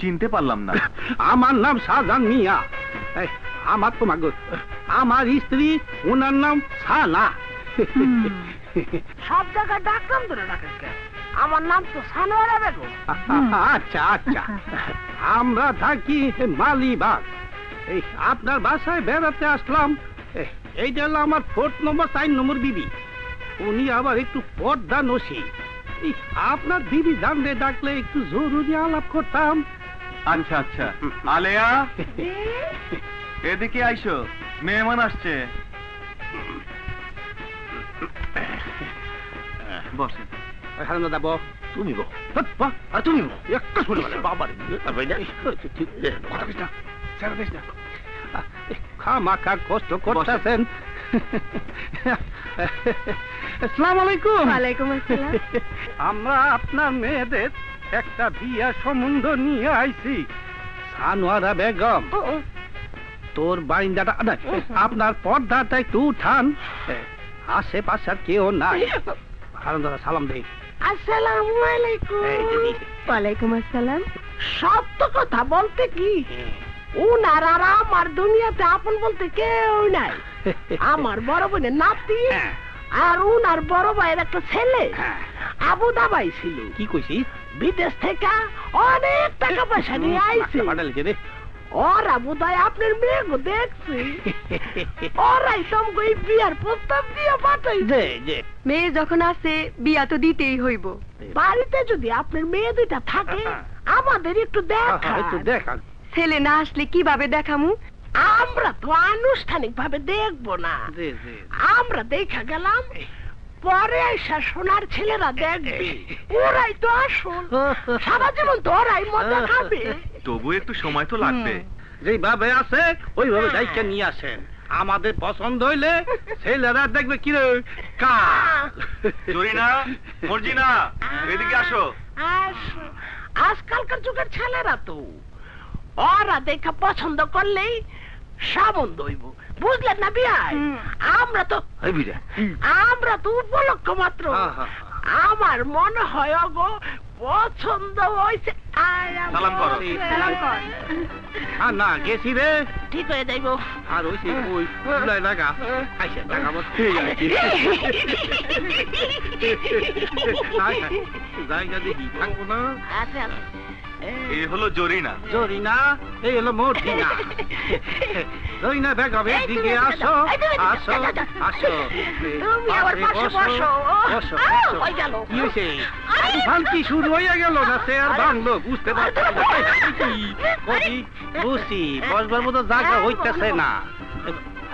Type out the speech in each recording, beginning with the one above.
চিনতে পারলাম না। আমার নাম শাহজাহান মিয়া। আমার তো মাগো আমার স্ত্রী, ওনার নাম সানা। সব জায়গায় ডাকলাম ধরে ডাকেন কেন? আমার নাম তো সানোয়ারা বেগম। আচ্ছা আচ্ছা, আমরা থাকি মালিবাগ। এই আপনার বাসায় বেড়াতে আসলাম। এইটা হলো আমার 4 নম্বর 4 নম্বর বিবি। উনি আবার একটু পর্দা নসি। আপনার বিবি জানলে ডাকলে একটু জরুরি আলাপ করতাম। আচ্ছা আচ্ছা, আলেয়া এদিকে আইসো, মেহমান আসছে। বসেন। যাবো তুমি তুমি একটা শুনে বাবার খামাখা কষ্ট করতেছেন। আসসালামু আলাইকুম। ওয়ালাইকুম আসসালাম। আমরা আপনার মেয়েদের একটা বিয়া সম্বন্ধ নিয়ে আইছি। সানোয়ারা বেগম, তোর বাইন্দাটা আপনার পর্দাটা একটু উঠান। আশেপাশে আর কেউ নাই। সালাম দেই। আসসালামু আলাইকুম। ওয়ালাইকুম আসসালাম। সত্য কথা বলতে কি, উনার আর আমার দুনিয়াতে আপন বলতে কেউ নাই। আমার বড় বোনের নাতি আর উনার বড় ভাইয়ের একটা ছেলে আবু দাবাই ছিল। কি কইছিস? বিদেশ থেকে অনেক টাকা পয়সা নিয়ে আইছে। ওরা বোধহয় আপনার মেয়েকে দেখছি। ওরাই তোমাকে এই বিয়ার প্রস্তাব দিয়ে পাঠাইছে। মেয়ে যখন আছে বিয়া তো দিতেই হইব। বাড়িতে যদি আপনার মেয়ে দুইটা থাকে আমাদের একটু দেখান। ছেলে না আসলে কিভাবে দেখামু? আমরা তো আনুষ্ঠানিক ভাবে দেখবো না, আমরা দেখা গেলাম, পরে এসে সোনার ছেলেরা দেখবে। ওরাই তো আসল, সারা জীবন তো ওরাই মজা খাবে। তবু একটু সময় তো লাগবে। যেভাবে আছে ওইভাবে দায়িত্ব নিয়ে আসেন। আমাদের পছন্দ হইলে ছেলেরা দেখবে কি জরিনা, মর্জিনা, এদিকে আসো। আজকালকার যুগের ছেলেরা তো ওরা দেখা পছন্দ করলেই সম্বন্ধ হইব, বুঝলেন না বিয়াই? আমরা তো উপলক্ষ মাত্র। আমার মনে হয় অগো পছন্দ হয়েছে। সালাম করো। না গেছি রে, ঠিক হয়ে যাইব। আর হইছে ওই ফুলাই লাগা আইসা টাকা মত জায়গা দেখি থাকবো না। আচ্ছা, এই হলো জরিনা। জরিনা, এই হলো মর্জিনা। জরিনা বেগম এদিকে আসো, আসো আসো। তুমি আমার পাশে বসো। হয়ে গেল। কি হয়েছে? ভাঙতি শুরু হয়ে গেল না? সে আর ভাঙলো, বুঝতে পারছি। বুঝছি, বসবার মতো জায়গা হইতেছে না।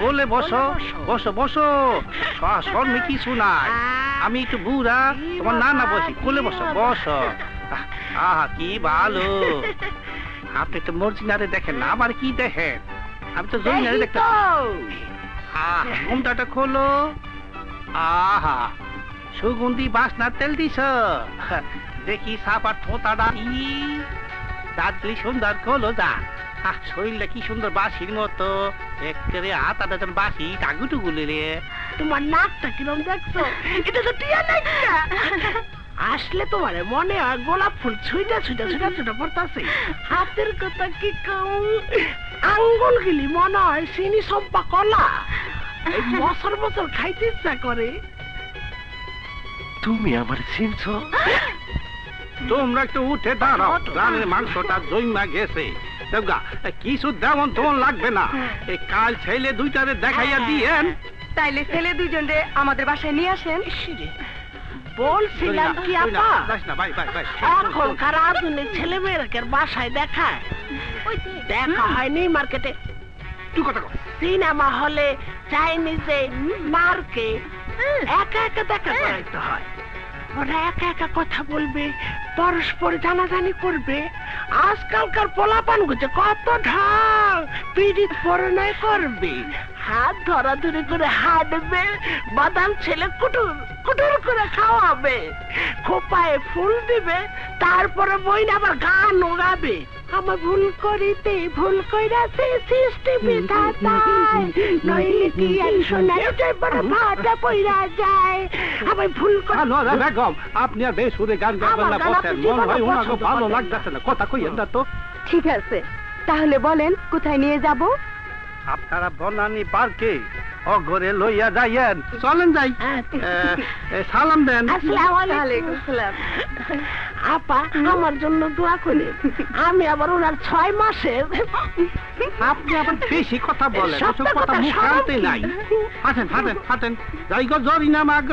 বলে বসো বসো বসো, শর্মে কিছু নাই। আমি একটু বুড়া, তোমার নানা বসি। কোলে বসো বসো। আহা কি ভালো। আপনি তো মর্জিনারে দেখেন না, আবার কি দেখেন? আমি তো জরিনারে দেখতে। ঘুমটাটা খোলো। আহা সুগন্ধি বাসনার তেল দিছ। দেখি সাপার ঠোঁটাটা দাঁতগুলি সুন্দর খোলো। যা শরীরটা কি সুন্দর বাসির মতো, একেবারে হাতাটা যেন বাসি টাগুটুগুলি রে। তোমার নাকটা কিরম দেখছো? এটা তো টিয়া নাক। আসলে তোমার মনে হয় গোলাপ ফুল ছুঁইটা ছুঁইটা ছুঁটা ছুটা পড়তাছে। হাতের কথা কি কও, আঙ্গুল গিলি মনে হয় চিনি সম্পা কলা। এই বছর বছর খাইতে ইচ্ছা করে। তুমি আমার চিনছো? তোমরা একটু উঠে দাঁড়াও, রানের মাংসটা জইমা গেছে। কিছু তেমন তোমার লাগবে না। এই কাল ছেলে দুইটারে দেখাইয়া দিয়েন। তাইলে ছেলে দুইজনরে আমাদের বাসায় নিয়ে আসেন। বলছিলাম কি আপা, এখনকার আধুনিক ছেলে মেয়েকে বাসায় দেখায়, দেখা হয়নি মার্কেটে, সিনেমা হলে, চাইনিজে, পার্কে একা একা দেখা করাইতে হয়। ওরা একা একা কথা বলবে, পরস্পর জানাজানি করবে। আজকালকার পোলাপান গুছে কত ঢং, পীড়িত পরিণয় করবে, হাত ধরাধরি করে হাঁটবে, বাদাম ছেলে কুটুর কুটুর করে খাওয়াবে, খোপায় ফুল দিবে, তারপরে বই আবার গান গাবে। আমার ভুল করিতে ভুল কইরাছে সৃষ্টি বিধাতা, নইলে কি আর শোনায় যায় বড় ভাটা পইরা যায়। আমি ভুল করে বেগম, আপনি আর বেসুরে গান গাইবেন না, বসেন। মনে হয় ওনাকে ভালো লাগতেছে না, কথা কইেন না তো। ঠিক আছে, তাহলে বলেন কোথায় নিয়ে যাব? আপনারা বনানী পার্কে অঘরে লইয়া যাইয়েন। চলেন যাই। সালাম দেন। আসসালামু আলাইকুম। আপা আমার জন্য দোয়া করে, আমি আবার ওনার 6 মাসের। আপনি আবার বেশি কথা বলেন, সত্য ওসব কথা কথা মুখে সব আনতে কি? নাই। হাঁটেন হাঁটেন হাঁটেন, যাই গো জরিনা মাগ।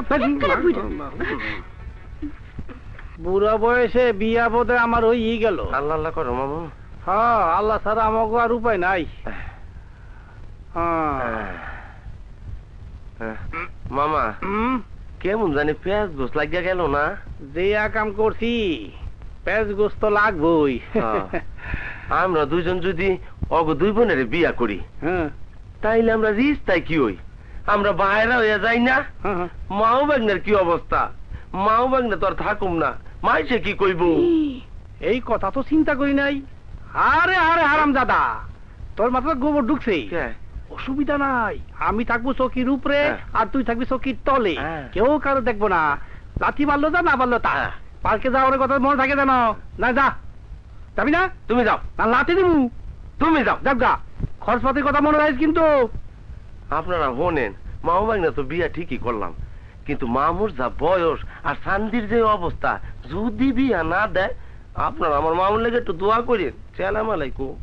বুড়া বয়সে বিয়া বোধে আমার হয়ে গেল। আল্লাহ আল্লাহ করো মামু। হ্যাঁ, আল্লাহ ছাড়া আমাকে আর উপায় নাই। মামা কেমন জানি পেঁয়াজ গোস লাগিয়া গেল না? যে কাম করছি পেঁয়াজ গোস্ত লাগবই। আমরা দুইজন যদি অগ 2 বোনের বিয়া করি, হ্যাঁ তাইলে আমরা রিস্তায় কি হই? আমরা বাইরে হইয়া যাই না? মাও বাগনের কি অবস্থা? মাও বাগনে তো আর থাকুম না, মাইসে কি কইব? এই কথা তো চিন্তা করি নাই। আরে আরে হারাম দাদা, তোর মাথা গোবর ঢুকছে। অসুবিধা নাই, আমি থাকবো চৌকির উপরে আর তুই থাকবি চৌকির তলে। কেউ কারো দেখবো না। লাঠি মারলো যা, না মারলো তা। পার্কে যাওয়ার কথা মনে থাকে জানো না? যা, যাবি না? তুমি যাও। না লাঠি দিব। তুমি যাও। দেখ গা, খরচপাতির কথা মনে রাখিস কিন্তু। আপনারা হনেন, মাও বাগনে তো বিয়া ঠিকই করলাম, কিন্তু মামুর যা বয়স আর শান্তির যে অবস্থা, যদি বিয়া না দেয়, আপনারা আমার মামুর লেগে একটু দোয়া করেন। সালাম আলাইকুম।